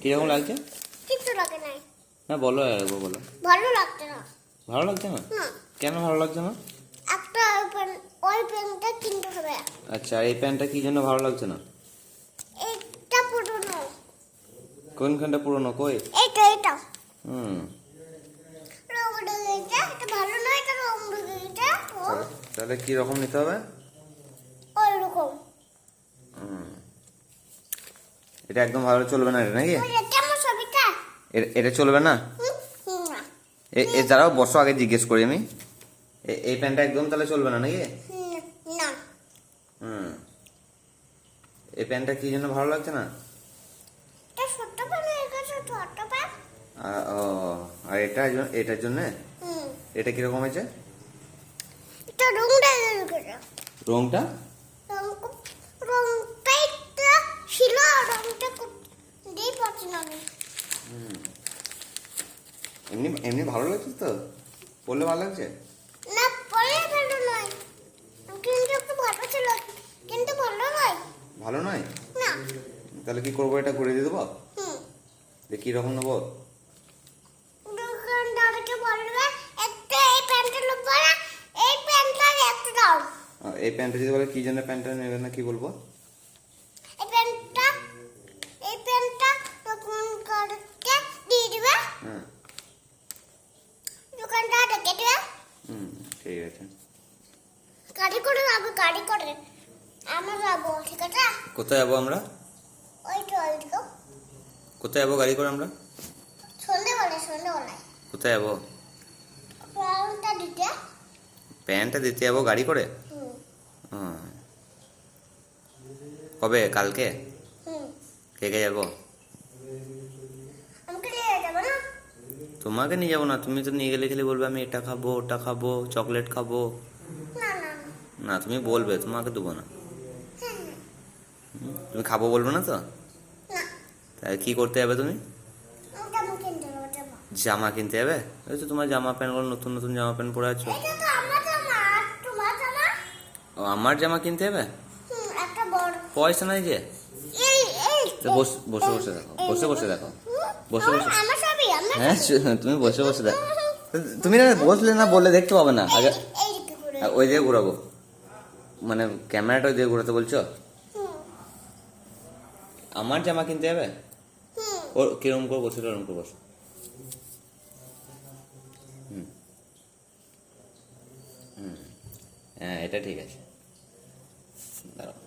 কিরকম লাগছে? কিছু লাগে না। না বলো, একবার বলো। ভালো লাগছে না। ভালো লাগছে না? না, কেন ভালো লাগছে না? একটা ওই পেনটা কিনতে হবে। আচ্ছা, আর এই প্যান্টটা কি জন্য ভালো লাগছে না? এটা পুরনো। কোনখানটা পুরনো? কই? এটা হুম। রং উঠে গেছে, এটা ভালো নয়, এটা রং উঠে গেছে। তাহলে কি রকম নিতে হবে? ওই রকম। হুম। এটা একদম ভালো চলবে না, এটা নাকি? কেমন ছবিটা? এটা চলবে না? না। এ যারাও বসো, আগে জিজ্ঞেস করি আমি। এই প্যান্টটা একদম তাহলে চলবে না নাকি? না। হুম। এই প্যান্টটা কি জন্য ভালো লাগছে না? এটা ছোট প্যান হয়ে গেছে, ছোট প্যান। ও, আর এটার জন্য? এটা কিরকম হয়েছে? এটা রংটা গেছে। রংটা? রংটাই তো ছিল, রংটা দিয়ে পাচ্ছি না আমি। এমনি এমনি ভালো লাগছে তো? পরলে ভালো লাগছে? না, পরে ভালো নয়। কিন্তু একটু ভালো ছিল, কিন্তু ভালো নয়। ভালো নয়? না। তাহলে কি করবো, এটা করে দিয়ে দেবো? কি রকম নেবো? দোকানদারকে বলবে একটা এই প্যান্টটা নেবো না, এই প্যান্টটা একটা দাও। এই প্যান্টটা যদি বলে কি জন্য প্যান্টটা নেবে না, কি বলবো? এই প্যান্টটা দোকানদারকে দিয়ে দিবে। হ্যাঁ। দোকানদার ডেকে দিবে। ঠিক আছে। গাড়ি করে যাবো, গাড়ি করে আমরা যাবো, ঠিক আছে? কোথায় যাবো আমরা? ওই তো ওইদিকে কোথায় যাবো গাড়ি করে আমরা? সন্ধ্যেবেলায় কোথায় যাবো? প্যান্টটা দিতে। প্যান্টটা দিতে যাবো গাড়ি করে? হুম। কবে? কালকে? কে কে যাবো? আমাকে নিয়ে যাবো না? তোমাকে নিয়ে যাবো না, তুমি তো নিয়ে গেলে খেলে বলবে আমি এটা খাবো, ওটা খাবো, চকলেট খাবো। না না না, তুমি বলবে, তোমাকে দেবো না। হ্যাঁ, তুমি খাবো বলবে না তো? না, তাহলে কি করতে যাবে তুমি? জামা কিনতে হবে, জামা। জামা কিনতে যাবে? ওই তো তোমার জামা প্যান্টগুলো, নতুন নতুন জামা প্যান্ট পরে আছো। এটা তো আমার জামা, তোমার জামা। ও, আমার জামা কিনতে যাবে? একটা বড়। পয়সা নাই যে। এই এই তো বসে বসে দেখো, বসে দেখো, বসে বসে। আমার সবই আমার। হ্যাঁ, তুমি বসে বসে দেখো। তুমি না বসলে না বললে দেখতে পাবে না আগে। এইদিকে ঘুরে। ওই দিকে ঘুরাবো, মানে ক্যামেরাটা ওই দিকে ঘুরাতে বলছো? আমার জামা কিনতে যাবে? ও কিরম করে বসে, ওরম করে বসো। হ্যাঁ, এটা ঠিক আছে। দাঁড়াও।